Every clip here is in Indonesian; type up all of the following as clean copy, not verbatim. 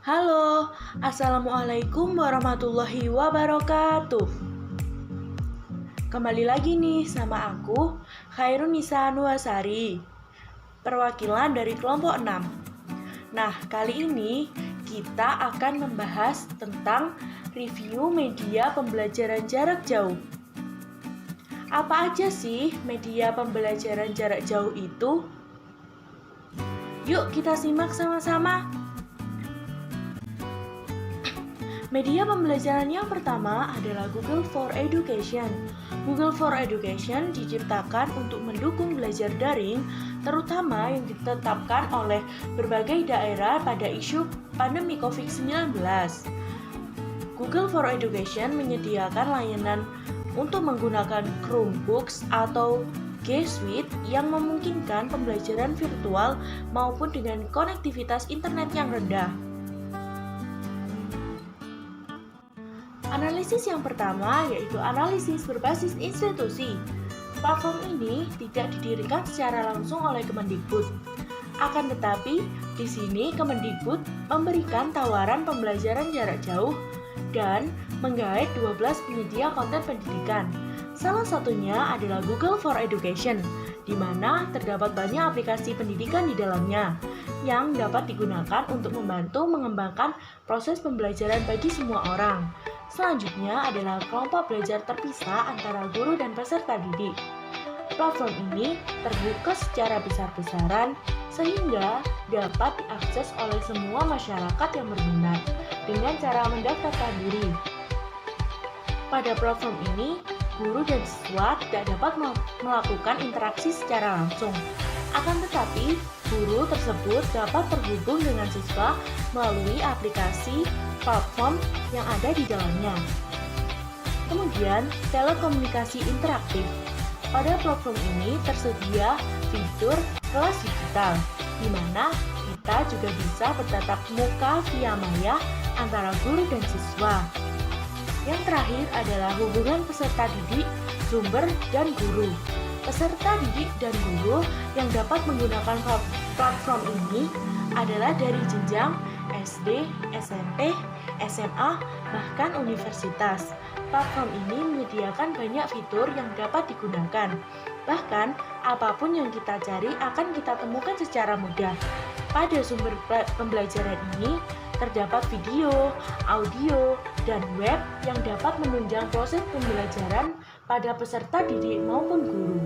Halo, Assalamualaikum warahmatullahi wabarakatuh. Kembali lagi nih sama aku, Khairun Nisa Nuwasari, perwakilan dari kelompok 6. Nah, kali ini kita akan membahas tentang review media pembelajaran jarak jauh. Apa aja sih media pembelajaran jarak jauh itu? Yuk kita simak sama-sama. Media pembelajaran yang pertama adalah Google for Education. Google for Education diciptakan untuk mendukung belajar daring, terutama yang ditetapkan oleh berbagai daerah pada isu pandemi COVID-19. Google for Education menyediakan layanan untuk menggunakan Chromebooks atau G Suite yang memungkinkan pembelajaran virtual maupun dengan konektivitas internet yang rendah. Analisis yang pertama yaitu analisis berbasis institusi. Platform ini tidak didirikan secara langsung oleh Kemendikbud. Akan tetapi, di sini Kemendikbud memberikan tawaran pembelajaran jarak jauh dan menggait 12 penyedia konten pendidikan. Salah satunya adalah Google for Education, di mana terdapat banyak aplikasi pendidikan di dalamnya yang dapat digunakan untuk membantu mengembangkan proses pembelajaran bagi semua orang. Selanjutnya adalah kelompok belajar terpisah antara guru dan peserta didik. Platform ini terbuka secara besar-besaran sehingga dapat diakses oleh semua masyarakat yang berminat dengan cara mendaftarkan diri. Pada platform ini, guru dan siswa tidak dapat melakukan interaksi secara langsung. Akan tetapi, guru tersebut dapat terhubung dengan siswa melalui aplikasi platform yang ada di dalamnya. Kemudian, telekomunikasi interaktif. Pada platform ini tersedia fitur kelas digital, di mana kita juga bisa bertatap muka via maya antara guru dan siswa. Yang terakhir adalah hubungan peserta didik, sumber, dan guru. Peserta didik dan guru yang dapat menggunakan platform ini adalah dari jenjang SD, SMP, SMA, bahkan universitas. Platform ini menyediakan banyak fitur yang dapat digunakan. Bahkan, apapun yang kita cari akan kita temukan secara mudah. Pada sumber pembelajaran ini, terdapat video, audio, dan web yang dapat menunjang proses pembelajaran pada peserta didik maupun guru.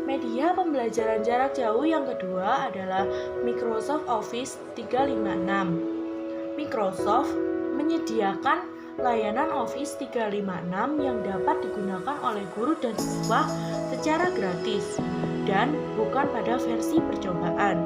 Media pembelajaran jarak jauh yang kedua adalah Microsoft Office 356. Microsoft menyediakan layanan Office 356 yang dapat digunakan oleh guru dan siswa secara gratis dan bukan pada versi percobaan.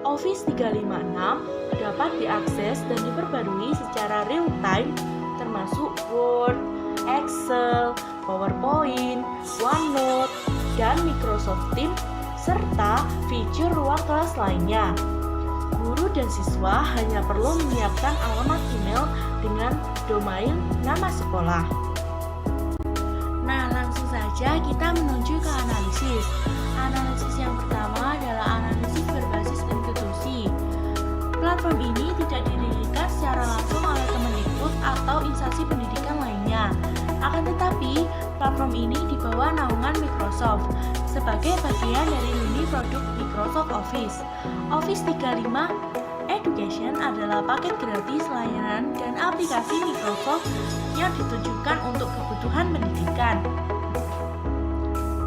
Office 356 dapat diakses dan diperbarui secara real time termasuk Word, Excel, PowerPoint, OneNote, dan Microsoft Teams, serta fitur ruang kelas lainnya. Guru dan siswa hanya perlu menyiapkan alamat email dengan domain nama sekolah. Nah, langsung saja kita menuju ke analisis. Analisis yang pertama adalah analisis berbasis institusi. Platform ini tidak didirikan secara langsung oleh Kemendikbud atau instansi pendidikan lainnya. Akan tetapi, platform ini di bawah naungan Microsoft sebagai bagian dari lini produk Microsoft Office. Office 365 Education adalah paket gratis layanan dan aplikasi Microsoft yang ditujukan untuk kebutuhan pendidikan.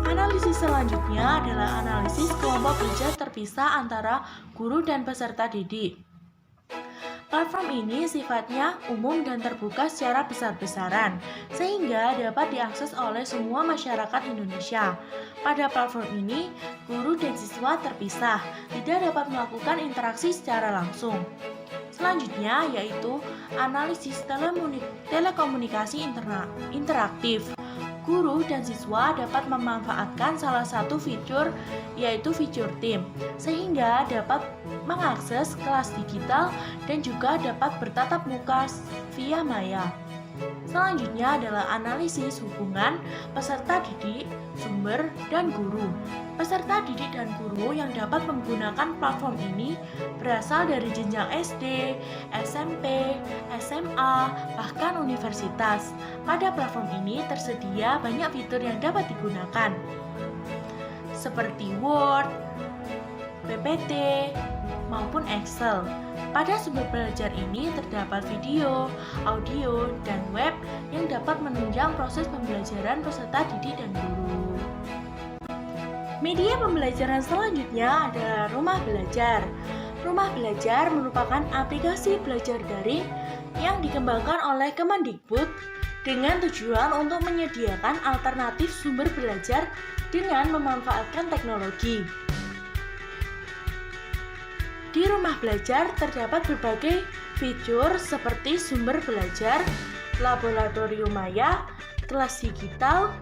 Analisis selanjutnya adalah analisis kelompok belajar terpisah antara guru dan peserta didik. Platform ini sifatnya umum dan terbuka secara besar-besaran, sehingga dapat diakses oleh semua masyarakat Indonesia. Pada platform ini, guru dan siswa terpisah, tidak dapat melakukan interaksi secara langsung. Selanjutnya yaitu analisis telekomunikasi interaktif. Guru dan siswa dapat memanfaatkan salah satu fitur yaitu fitur tim, sehingga dapat mengakses kelas digital dan juga dapat bertatap muka via maya. Selanjutnya adalah analisis hubungan peserta didik, sumber, dan guru. Peserta didik dan guru yang dapat menggunakan platform ini berasal dari jenjang SD, SMP, SMA, bahkan universitas. Pada platform ini tersedia banyak fitur yang dapat digunakan, seperti Word, PPT, maupun Excel. Pada sumber belajar ini terdapat video, audio, dan web yang dapat menunjang proses pembelajaran peserta didik dan guru. Media pembelajaran selanjutnya adalah Rumah Belajar. Rumah Belajar merupakan aplikasi belajar daring yang dikembangkan oleh Kemendikbud dengan tujuan untuk menyediakan alternatif sumber belajar dengan memanfaatkan teknologi. Di Rumah Belajar terdapat berbagai fitur seperti sumber belajar, laboratorium maya, kelas digital,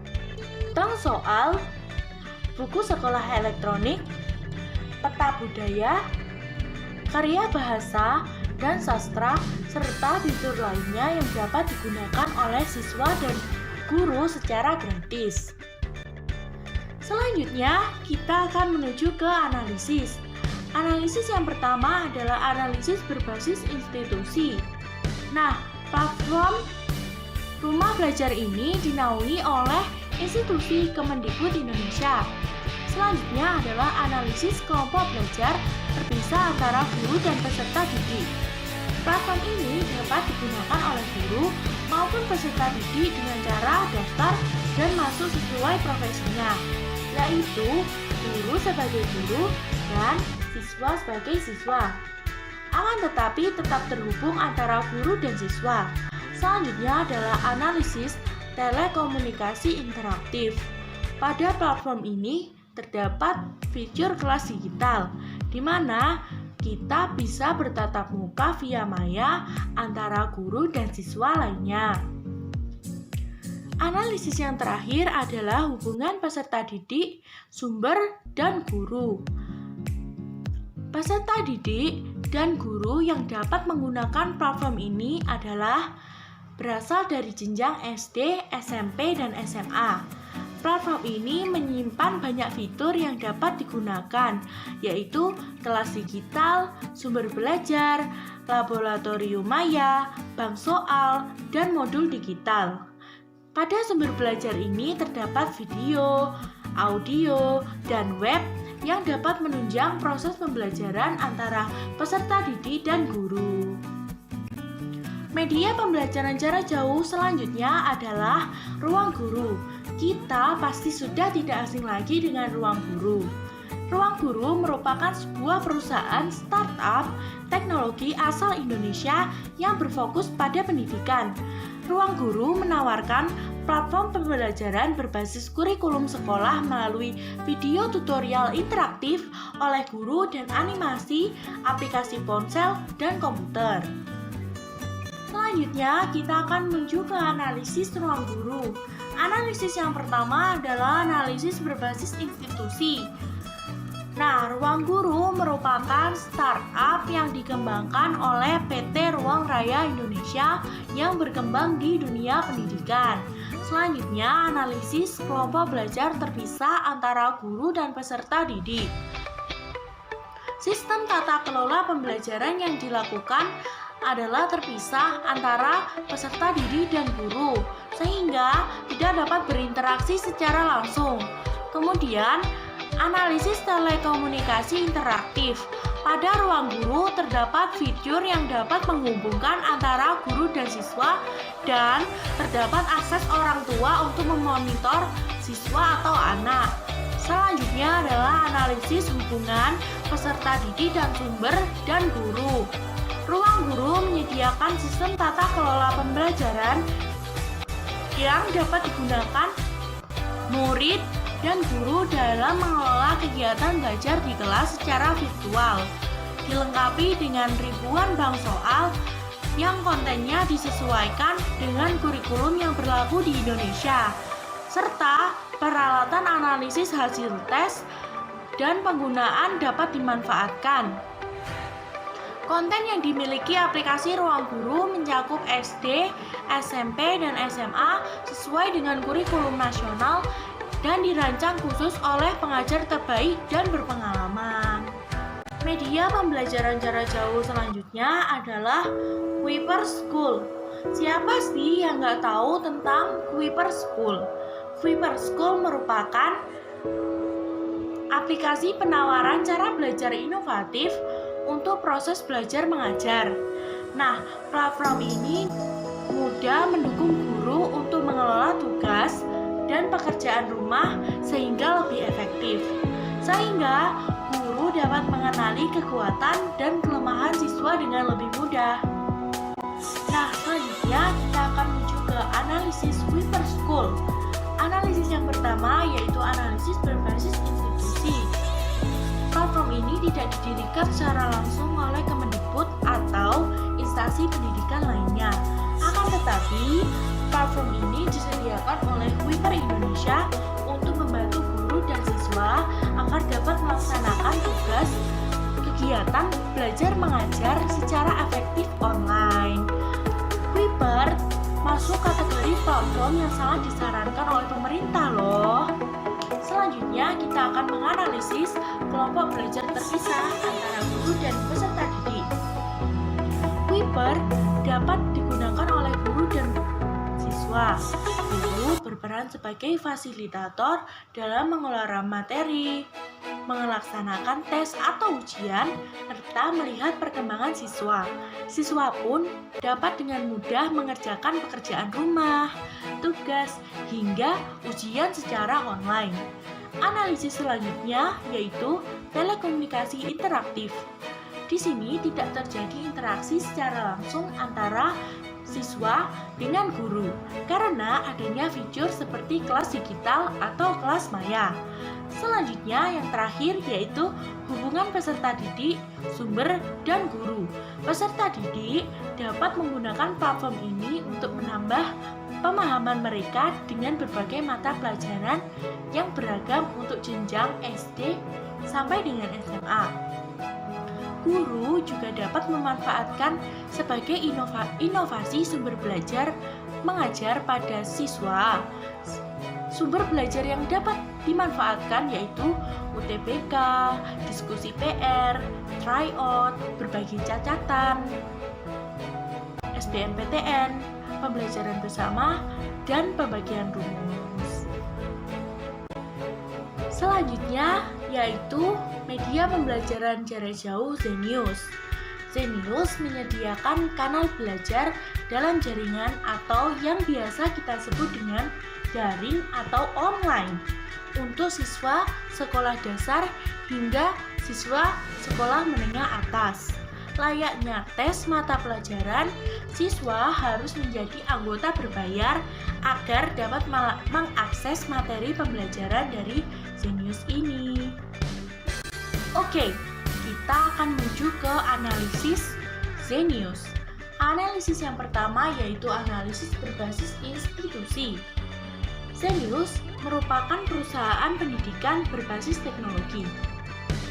bank soal, buku sekolah elektronik, peta budaya, karya bahasa dan sastra, serta fitur lainnya yang dapat digunakan oleh siswa dan guru secara gratis. Selanjutnya, kita akan menuju ke analisis. Analisis yang pertama adalah analisis berbasis institusi. Nah, platform Rumah Belajar ini dinaungi oleh institusi Kemendikbud Indonesia. Selanjutnya adalah analisis kelompok belajar terpisah antara guru dan peserta didik. Platform ini dapat digunakan oleh guru maupun peserta didik dengan cara daftar dan masuk sesuai profesinya, yaitu guru sebagai guru dan siswa sebagai siswa. Akan tetapi tetap terhubung antara guru dan siswa. Selanjutnya adalah analisis telekomunikasi interaktif. Pada platform ini terdapat fitur kelas digital, di mana kita bisa bertatap muka via maya antara guru dan siswa lainnya. Analisis yang terakhir adalah hubungan peserta didik, sumber, dan guru. Peserta didik dan guru yang dapat menggunakan platform ini adalah berasal dari jenjang SD, SMP, dan SMA. Platform ini menyimpan banyak fitur yang dapat digunakan, yaitu kelas digital, sumber belajar, laboratorium maya, bank soal, dan modul digital. Pada sumber belajar ini terdapat video, audio, dan web yang dapat menunjang proses pembelajaran antara peserta didik dan guru. Media pembelajaran jarak jauh selanjutnya adalah Ruang Guru. Kita pasti sudah tidak asing lagi dengan Ruang Guru. Ruang Guru merupakan sebuah perusahaan startup teknologi asal Indonesia yang berfokus pada pendidikan. Ruang Guru menawarkan platform pembelajaran berbasis kurikulum sekolah melalui video tutorial interaktif oleh guru dan animasi, aplikasi ponsel, dan komputer. Selanjutnya, kita akan menuju ke analisis Ruang Guru. Analisis yang pertama adalah analisis berbasis institusi. Nah, Ruang Guru merupakan startup yang dikembangkan oleh PT Ruang Raya Indonesia yang berkembang di dunia pendidikan. Selanjutnya, analisis kelompok belajar terpisah antara guru dan peserta didik. Sistem tata kelola pembelajaran yang dilakukan adalah terpisah antara peserta didik dan guru, sehingga tidak dapat berinteraksi secara langsung. Kemudian, analisis telekomunikasi interaktif. Pada Ruang Guru terdapat fitur yang dapat menghubungkan antara guru dan siswa dan terdapat akses orang tua untuk memonitor siswa atau anak. Selanjutnya adalah analisis hubungan peserta didik dan sumber dan guru. Ruang Guru menyediakan sistem tata kelola pembelajaran yang dapat digunakan murid dan guru dalam mengelola kegiatan belajar di kelas secara virtual, dilengkapi dengan ribuan bank soal yang kontennya disesuaikan dengan kurikulum yang berlaku di Indonesia, serta peralatan analisis hasil tes dan penggunaan dapat dimanfaatkan. Konten yang dimiliki aplikasi Ruang Guru mencakup SD, SMP, dan SMA sesuai dengan kurikulum nasional dan dirancang khusus oleh pengajar terbaik dan berpengalaman. Media pembelajaran jarak jauh selanjutnya adalah Kuiper School. Siapa sih yang nggak tahu tentang Kuiper School? Kuiper School merupakan aplikasi penawaran cara belajar inovatif untuk proses belajar mengajar. Nah, platform ini mudah mendukung guru untuk mengelola tugas dan pekerjaan rumah sehingga lebih efektif. Sehingga guru dapat mengenali kekuatan dan kelemahan siswa dengan lebih mudah. Nah, selanjutnya kita akan menuju ke analisis Kuiper School. Analisis yang pertama yaitu analisis berbasis institusi. Platform ini tidak didirikan secara langsung oleh Kemendikbud atau instansi pendidikan lainnya. Akan tetapi, platform ini disediakan oleh Kuiper Indonesia untuk membantu guru dan siswa agar dapat melaksanakan tugas kegiatan belajar mengajar secara efektif online. Kuiper masuk kategori platform yang sangat disarankan oleh pemerintah loh. Selanjutnya kita akan menganalisis kelompok belajar terpisah antara guru dan peserta didik. Kuiper dapat digunakan oleh guru dan siswa. Guru berperan sebagai fasilitator dalam mengelola materi, melaksanakan tes atau ujian, serta melihat perkembangan siswa. Siswa pun dapat dengan mudah mengerjakan pekerjaan rumah, tugas, hingga ujian secara online. Analisis selanjutnya yaitu telekomunikasi interaktif. Di sini tidak terjadi interaksi secara langsung antara siswa dengan guru karena adanya fitur seperti kelas digital atau kelas maya. Selanjutnya yang terakhir yaitu hubungan peserta didik, sumber, dan guru. Peserta didik dapat menggunakan platform ini untuk menambah pemahaman mereka dengan berbagai mata pelajaran yang beragam untuk jenjang SD sampai dengan SMA. Guru juga dapat memanfaatkan sebagai inovasi sumber belajar mengajar pada siswa. Sumber belajar yang dapat dimanfaatkan yaitu UTBK, diskusi PR, tryout, berbagi catatan, SBMPTN, pembelajaran bersama, dan pembagian rumus. Selanjutnya yaitu media pembelajaran jarak jauh Zenius. Zenius menyediakan kanal belajar dalam jaringan atau yang biasa kita sebut dengan daring atau online untuk siswa sekolah dasar hingga siswa sekolah menengah atas. Layaknya tes mata pelajaran, siswa harus menjadi anggota berbayar agar dapat mengakses materi pembelajaran dari Zenius ini. Oke, kita akan menuju ke analisis Zenius. Analisis yang pertama yaitu analisis berbasis institusi. Zenius merupakan perusahaan pendidikan berbasis teknologi.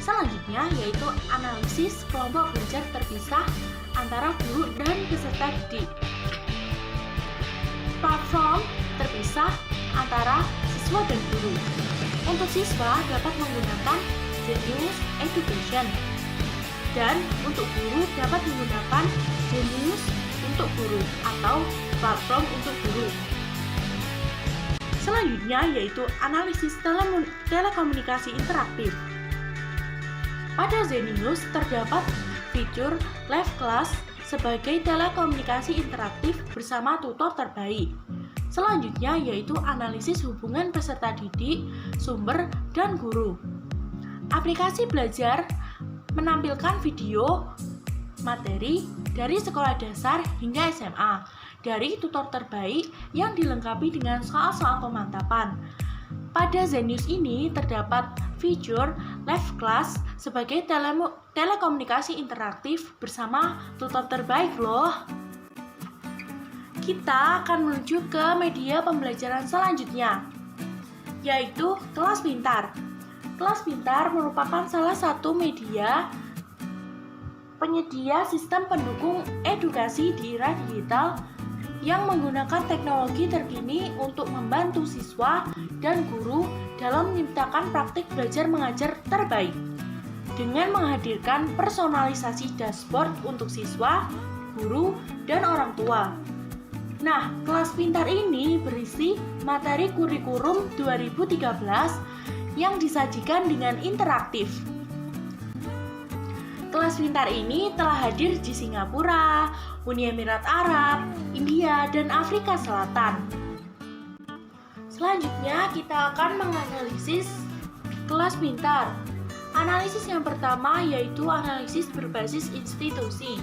Selanjutnya yaitu analisis kelompok belajar terpisah antara guru dan peserta didik. Platform terpisah antara siswa dan guru. Untuk siswa dapat menggunakan Zenius Education dan untuk guru dapat menggunakan Zenius untuk guru atau platform untuk guru. Selanjutnya yaitu analisis telekomunikasi interaktif. Pada Zenius terdapat fitur live class sebagai telekomunikasi interaktif bersama tutor terbaik. Selanjutnya yaitu analisis hubungan peserta didik, sumber, dan guru. Aplikasi belajar menampilkan video materi dari sekolah dasar hingga SMA dari tutor terbaik yang dilengkapi dengan soal-soal pemantapan. Pada Zenius ini terdapat fitur live class sebagai telekomunikasi interaktif bersama tutor terbaik loh. Kita akan menuju ke media pembelajaran selanjutnya, yaitu Kelas Pintar. Kelas Pintar merupakan salah satu media penyedia sistem pendukung edukasi di era digital yang menggunakan teknologi terkini untuk membantu siswa dan guru dalam menciptakan praktik belajar mengajar terbaik dengan menghadirkan personalisasi dashboard untuk siswa, guru, dan orang tua. Nah, kelas pintar ini berisi materi kurikulum 2013 yang disajikan dengan interaktif. Kelas pintar ini telah hadir di Singapura, Uni Emirat Arab, India, dan Afrika Selatan. Selanjutnya kita akan menganalisis kelas pintar. Analisis yang pertama yaitu analisis berbasis institusi.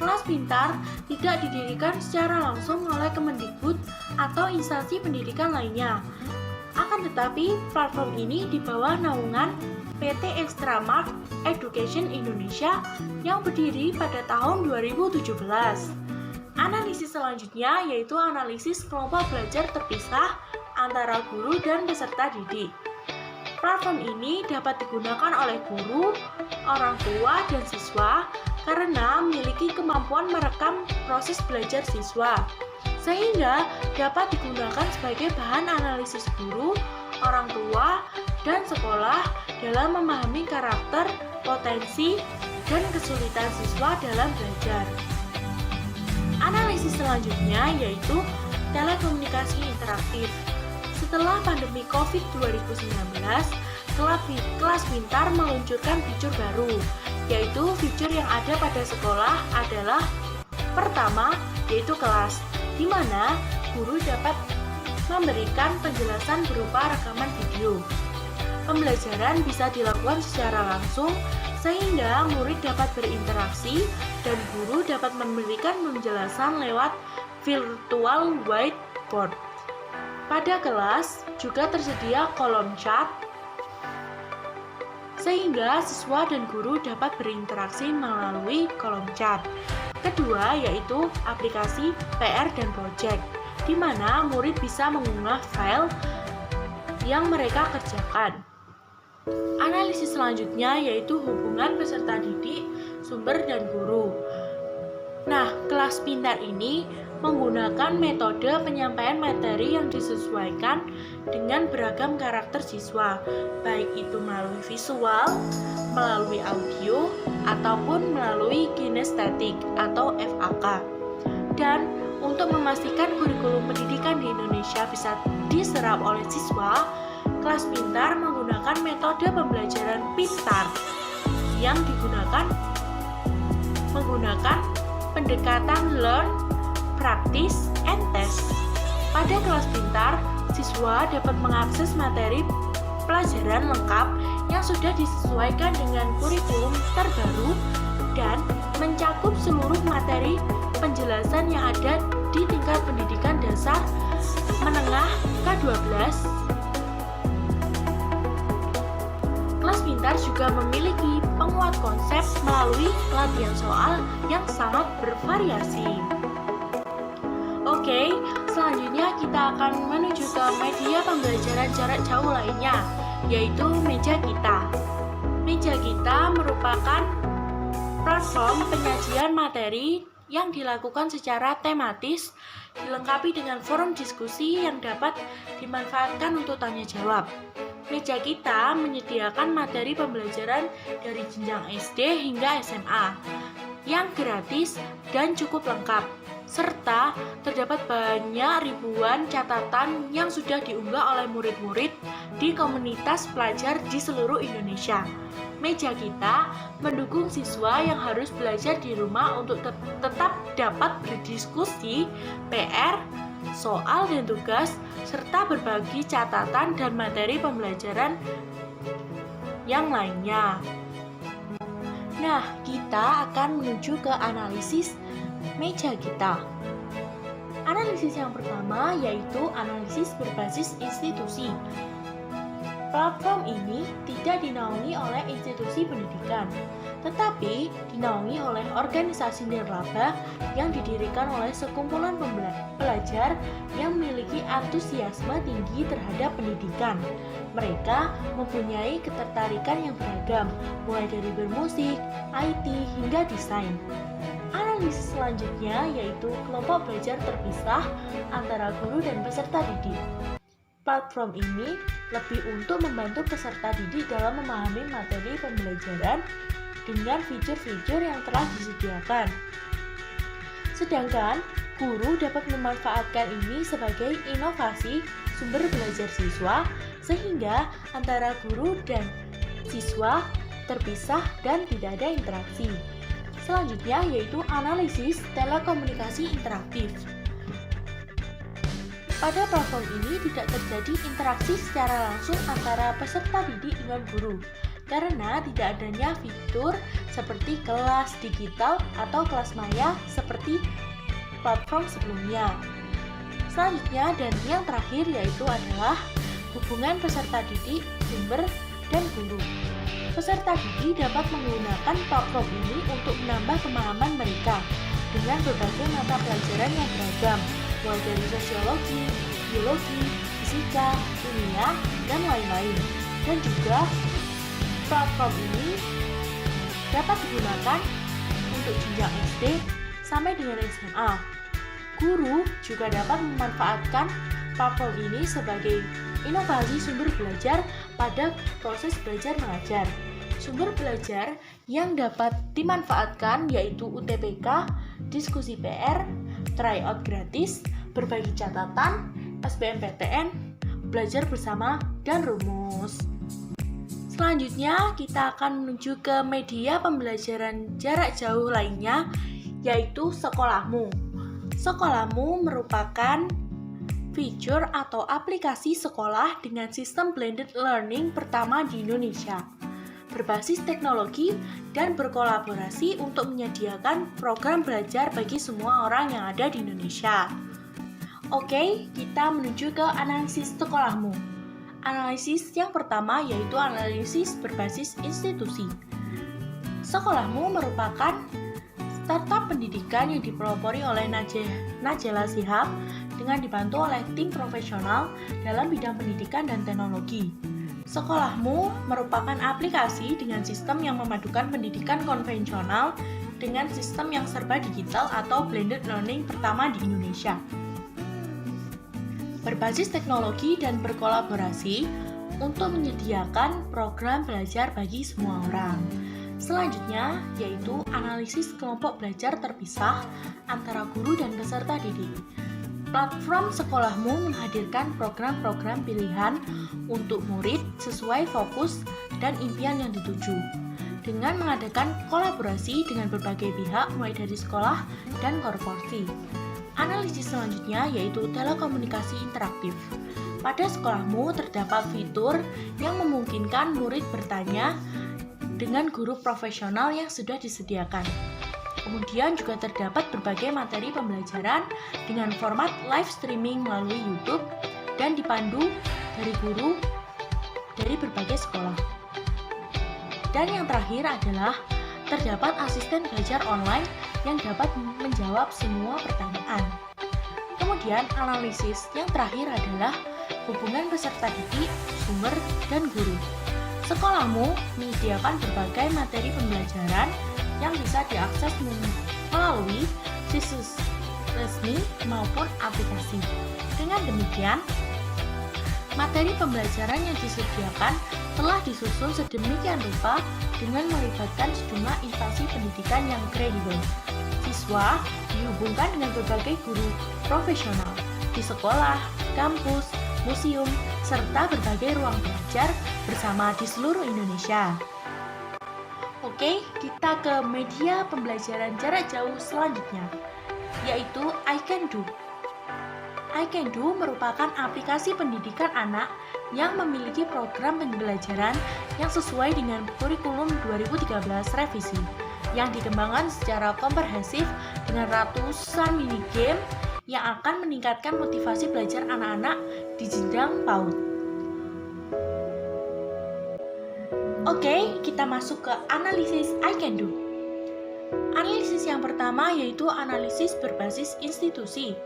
Kelas pintar tidak didirikan secara langsung oleh Kemendikbud atau instansi pendidikan lainnya. Akan tetapi, platform ini di bawah naungan PT Extramart Education Indonesia yang berdiri pada tahun 2017. Analisis selanjutnya yaitu analisis kelompok belajar terpisah antara guru dan peserta didik. Platform ini dapat digunakan oleh guru, orang tua, dan siswa karena memiliki kemampuan merekam proses belajar siswa, sehingga dapat digunakan sebagai bahan analisis guru, orang tua, dan sekolah dalam memahami karakter, potensi, dan kesulitan siswa dalam belajar. Analisis selanjutnya yaitu telekomunikasi interaktif. Setelah pandemi COVID-19, kelas pintar meluncurkan fitur baru, yaitu fitur yang ada pada sekolah adalah pertama, yaitu kelas, di mana guru dapat memberikan penjelasan berupa rekaman video. Pembelajaran bisa dilakukan secara langsung, sehingga murid dapat berinteraksi dan guru dapat memberikan penjelasan lewat virtual whiteboard. Pada kelas juga tersedia kolom chat, sehingga siswa dan guru dapat berinteraksi melalui kolom chat. Kedua yaitu aplikasi PR dan project, di mana murid bisa mengunggah file yang mereka kerjakan. Analisis selanjutnya yaitu hubungan peserta didik, sumber, dan guru. Nah, kelas pintar ini menggunakan metode penyampaian materi yang disesuaikan dengan beragam karakter siswa, baik itu melalui visual, melalui audio, ataupun melalui kinestetik atau FAK. Dan untuk memastikan kurikulum pendidikan di Indonesia bisa diserap oleh siswa, kelas pintar menggunakan metode pembelajaran pintar yang menggunakan pendekatan learn, practice, and test. Pada kelas pintar, siswa dapat mengakses materi pelajaran lengkap yang sudah disesuaikan dengan kurikulum terbaru dan mencakup seluruh materi penjelasan yang ada di tingkat pendidikan dasar menengah K12. Kelas pintar juga memiliki penguat konsep melalui latihan soal yang sangat bervariasi. Oke, selanjutnya kita akan menuju ke media pembelajaran jarak jauh lainnya, yaitu Meja Kita. Meja Kita merupakan platform penyajian materi yang dilakukan secara tematis, dilengkapi dengan forum diskusi yang dapat dimanfaatkan untuk tanya jawab. Meja Kita menyediakan materi pembelajaran dari jenjang SD hingga SMA yang gratis dan cukup lengkap, serta terdapat banyak ribuan catatan yang sudah diunggah oleh murid-murid di komunitas pelajar di seluruh Indonesia. Meja Kita mendukung siswa yang harus belajar di rumah untuk tetap dapat berdiskusi, PR, soal dan tugas, serta berbagi catatan dan materi pembelajaran yang lainnya. Nah, kita akan menuju ke analisis Meja Kita. Analisis yang pertama yaitu analisis berbasis institusi. Platform ini tidak dinaungi oleh institusi pendidikan, tetapi dinaungi oleh organisasi nirlaba yang didirikan oleh sekumpulan pelajar yang memiliki antusiasme tinggi terhadap pendidikan. Mereka mempunyai ketertarikan yang beragam, mulai dari bermusik, IT, hingga desain. Analisis selanjutnya yaitu kelompok belajar terpisah antara guru dan peserta didik. Platform ini lebih untuk membantu peserta didik dalam memahami materi pembelajaran dengan fitur-fitur yang telah disediakan. Sedangkan guru dapat memanfaatkan ini sebagai inovasi sumber belajar siswa sehingga antara guru dan siswa terpisah dan tidak ada interaksi. Selanjutnya yaitu analisis telekomunikasi interaktif. Pada platform ini tidak terjadi interaksi secara langsung antara peserta didik dengan guru karena tidak adanya fitur seperti kelas digital atau kelas maya seperti platform sebelumnya. Selanjutnya dan yang terakhir yaitu adalah hubungan peserta didik, sumber, dan guru. Peserta didik dapat menggunakan platform ini untuk menambah pemahaman mereka dengan berbagai mata pelajaran yang beragam, mulai dari sosiologi, biologi, fisika, kimia, dan lain-lain. Dan juga platform ini dapat digunakan untuk jenjang SD sampai dengan SMA. Guru juga dapat memanfaatkan platform ini sebagai inovasi sumber belajar pada proses belajar mengajar. Sumber belajar yang dapat dimanfaatkan yaitu UTBK, diskusi PR, tryout gratis, berbagi catatan, SBMPTN, belajar bersama, dan rumus. Selanjutnya kita akan menuju ke media pembelajaran jarak jauh lainnya yaitu Sekolahmu. Sekolahmu merupakan fitur atau aplikasi sekolah dengan sistem blended learning pertama di Indonesia, berbasis teknologi dan berkolaborasi untuk menyediakan program belajar bagi semua orang yang ada di Indonesia. Oke, kita menuju ke analisis Sekolahmu. Analisis yang pertama yaitu analisis berbasis institusi. Sekolahmu merupakan startup pendidikan yang dipelopori oleh Najela Shihab dengan dibantu oleh tim profesional dalam bidang pendidikan dan teknologi. Sekolahmu merupakan aplikasi dengan sistem yang memadukan pendidikan konvensional dengan sistem yang serba digital atau blended learning pertama di Indonesia. Berbasis teknologi dan berkolaborasi untuk menyediakan program belajar bagi semua orang. Selanjutnya yaitu analisis kelompok belajar terpisah antara guru dan peserta didik. Platform Sekolahmu menghadirkan program-program pilihan untuk murid sesuai fokus dan impian yang dituju, dengan mengadakan kolaborasi dengan berbagai pihak mulai dari sekolah dan korporasi. Analisis selanjutnya yaitu telekomunikasi interaktif. Pada Sekolahmu terdapat fitur yang memungkinkan murid bertanya dengan guru profesional yang sudah disediakan. Kemudian juga terdapat berbagai materi pembelajaran dengan format live streaming melalui YouTube dan dipandu dari guru dari berbagai sekolah. Dan yang terakhir adalah terdapat asisten belajar online yang dapat menjawab semua pertanyaan. Kemudian analisis yang terakhir adalah hubungan peserta didik, sumber, dan guru. Sekolahmu menyediakan berbagai materi pembelajaran yang bisa diakses melalui situs resmi maupun aplikasi. Dengan demikian, materi pembelajaran yang disediakan telah disusun sedemikian rupa dengan melibatkan sejumlah instansi pendidikan yang kredibel. Siswa dihubungkan dengan berbagai guru profesional di sekolah, kampus, museum, serta berbagai ruang belajar bersama di seluruh Indonesia. Oke, kita ke media pembelajaran jarak jauh selanjutnya, yaitu iCanDo. iCanDo merupakan aplikasi pendidikan anak yang memiliki program pembelajaran yang sesuai dengan kurikulum 2013 revisi, yang dikembangkan secara komprehensif dengan ratusan minigame yang akan meningkatkan motivasi belajar anak-anak di jenjang PAUD. Oke, kita masuk ke analisis I can do. Analisis yang pertama yaitu analisis berbasis institusi.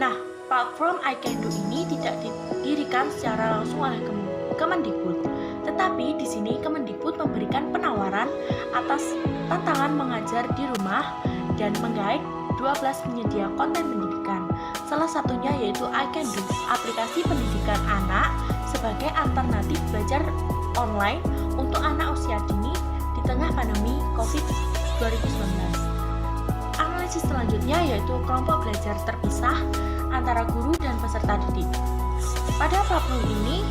Nah, platform I can do ini tidak didirikan secara langsung oleh Kemendikbud, tetapi di sini Kemendikbud memberikan penawaran atas tantangan mengajar di rumah dan menggait 12 penyedia konten pendidikan. Salah satunya yaitu I can do, aplikasi pendidikan anak sebagai alternatif belajar online untuk anak usia dini di tengah pandemi COVID-19. Analisis selanjutnya yaitu kelompok belajar terpisah antara guru dan peserta didik. Pada platform ini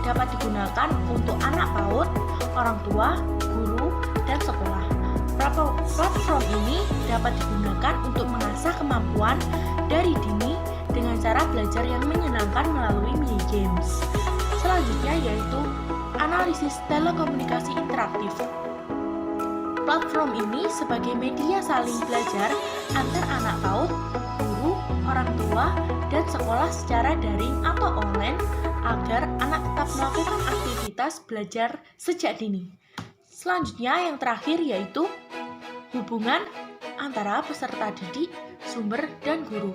dapat digunakan untuk anak PAUD, orang tua, guru, dan sekolah. Platform ini dapat digunakan untuk mengasah kemampuan dari dini dengan cara belajar yang menyenangkan melalui mini games. Selanjutnya yaitu analisis telekomunikasi interaktif. Platform ini sebagai media saling belajar antar anak PAUD, guru, orang tua, dan sekolah secara daring atau online agar anak tetap melakukan aktivitas belajar sejak dini. Selanjutnya yang terakhir yaitu hubungan antara peserta didik, sumber, dan guru.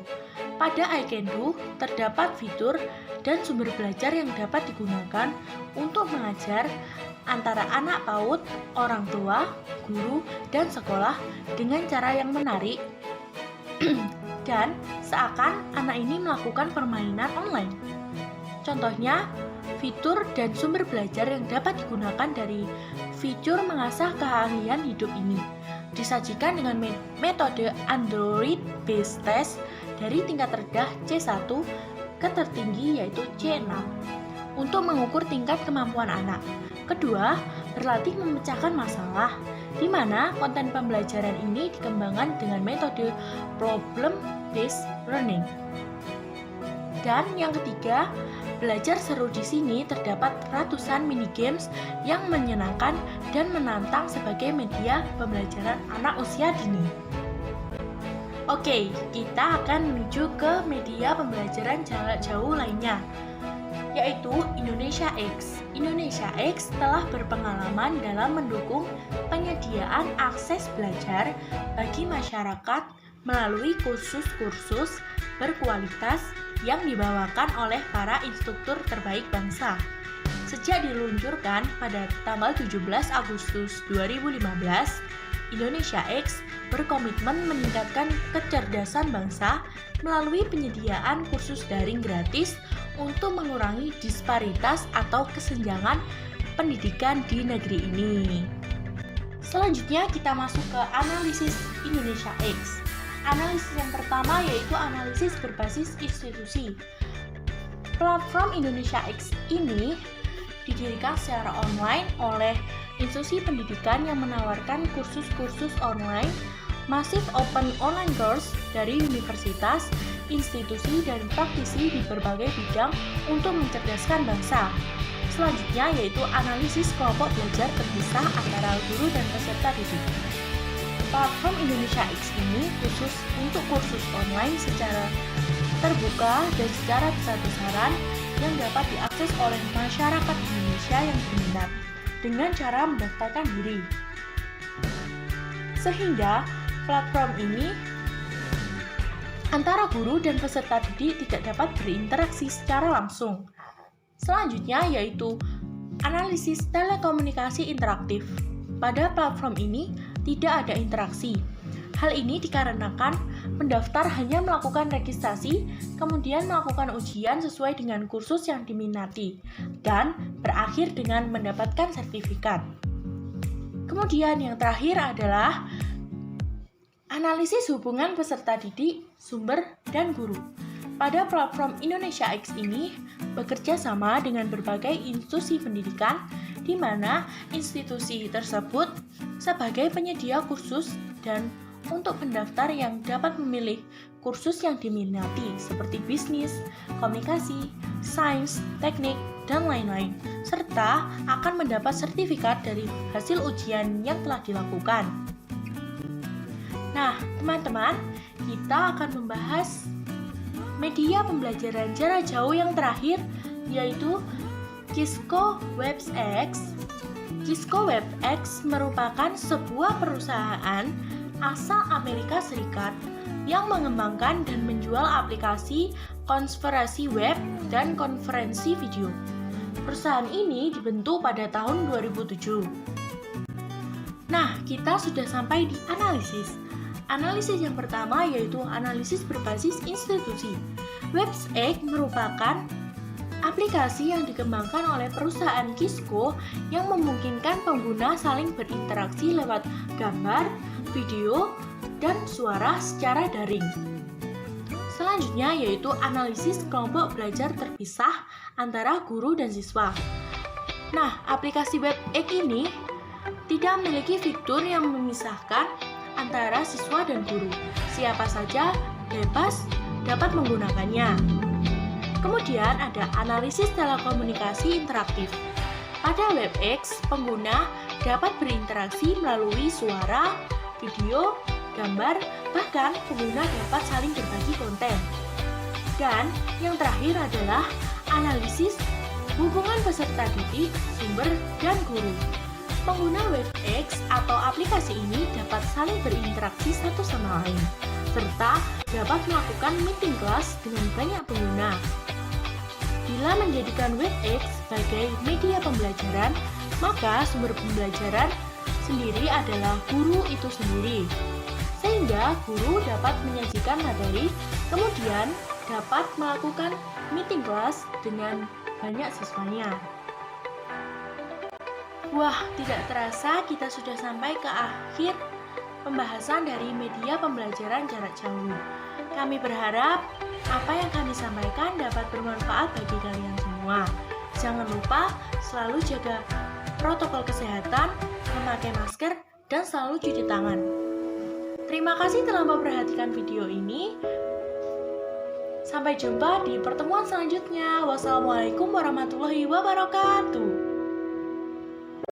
Pada I can do terdapat fitur dan sumber belajar yang dapat digunakan untuk mengajar antara anak PAUD, orang tua, guru, dan sekolah dengan cara yang menarik dan seakan anak ini melakukan permainan online. Contohnya, fitur dan sumber belajar yang dapat digunakan dari fitur mengasah keahlian hidup ini disajikan dengan metode Android-based test dari tingkat rendah C1 ke tertinggi yaitu C6 untuk mengukur tingkat kemampuan anak. Kedua, berlatih memecahkan masalah, di mana konten pembelajaran ini dikembangkan dengan metode problem-based learning. Dan yang ketiga, belajar seru di sini terdapat ratusan mini games yang menyenangkan dan menantang sebagai media pembelajaran anak usia dini. Oke, kita akan menuju ke media pembelajaran jarak jauh lainnya, yaitu Indonesia X. Indonesia X telah berpengalaman dalam mendukung penyediaan akses belajar bagi masyarakat melalui kursus-kursus berkualitas yang dibawakan oleh para instruktur terbaik bangsa. Sejak diluncurkan pada tanggal 17 Agustus 2015, Indonesia X berkomitmen meningkatkan kecerdasan bangsa melalui penyediaan kursus daring gratis untuk mengurangi disparitas atau kesenjangan pendidikan di negeri ini. Selanjutnya kita masuk ke analisis Indonesia X. Analisis yang pertama yaitu analisis berbasis institusi. Platform Indonesia X ini didirikan secara online oleh institusi pendidikan yang menawarkan kursus-kursus online, masif open online course dari universitas, institusi, dan praktisi di berbagai bidang untuk mencerdaskan bangsa. Selanjutnya yaitu analisis kelompok belajar terpisah antara guru dan peserta didik. Platform Indonesia X ini khusus untuk kursus online secara terbuka dan secara besar-besaran yang dapat diakses oleh masyarakat Indonesia yang berminat dengan cara mendaftarkan diri. Sehingga platform ini antara guru dan peserta didik tidak dapat berinteraksi secara langsung. Selanjutnya yaitu analisis telekomunikasi interaktif. Pada platform ini tidak ada interaksi. Hal ini dikarenakan pendaftar hanya melakukan registrasi, kemudian melakukan ujian sesuai dengan kursus yang diminati, dan berakhir dengan mendapatkan sertifikat. Kemudian yang terakhir adalah analisis hubungan peserta didik, sumber, dan guru. Pada platform Indonesia X ini bekerja sama dengan berbagai institusi pendidikan, di mana institusi tersebut sebagai penyedia kursus dan untuk pendaftar yang dapat memilih kursus yang diminati seperti bisnis, komunikasi, sains, teknik, dan lain-lain, serta akan mendapat sertifikat dari hasil ujian yang telah dilakukan. Nah, teman-teman, kita akan membahas media pembelajaran jarak jauh yang terakhir, yaitu Cisco WebEx. Cisco WebEx merupakan sebuah perusahaan asal Amerika Serikat yang mengembangkan dan menjual aplikasi konferensi web dan konferensi video. Perusahaan ini dibentuk pada tahun 2007. Nah, kita sudah sampai di analisis. Analisis yang pertama yaitu analisis berbasis institusi. WebEx merupakan aplikasi yang dikembangkan oleh perusahaan Cisco yang memungkinkan pengguna saling berinteraksi lewat gambar, video, dan suara secara daring. Selanjutnya yaitu analisis kelompok belajar terpisah antara guru dan siswa. Nah, aplikasi WebEx ini tidak memiliki fitur yang memisahkan antara siswa dan guru. Siapa saja bebas dapat menggunakannya. Kemudian ada analisis telekomunikasi interaktif. Pada WebEx, pengguna dapat berinteraksi melalui suara, video, gambar, bahkan pengguna dapat saling berbagi konten. Dan yang terakhir adalah analisis hubungan peserta didik, sumber, dan guru. Pengguna WebEx atau aplikasi ini dapat saling berinteraksi satu sama lain, serta dapat melakukan meeting kelas dengan banyak pengguna. Bila menjadikan WebEx sebagai media pembelajaran, maka sumber pembelajaran sendiri adalah guru itu sendiri. Sehingga guru dapat menyajikan materi, kemudian dapat melakukan meeting kelas dengan banyak siswanya. Wah, tidak terasa kita sudah sampai ke akhir pembahasan dari media pembelajaran jarak jauh. Kami berharap apa yang kami sampaikan dapat bermanfaat bagi kalian semua. Jangan lupa selalu jaga protokol kesehatan, memakai masker, dan selalu cuci tangan. Terima kasih telah memperhatikan video ini. Sampai jumpa di pertemuan selanjutnya. Wassalamualaikum warahmatullahi wabarakatuh.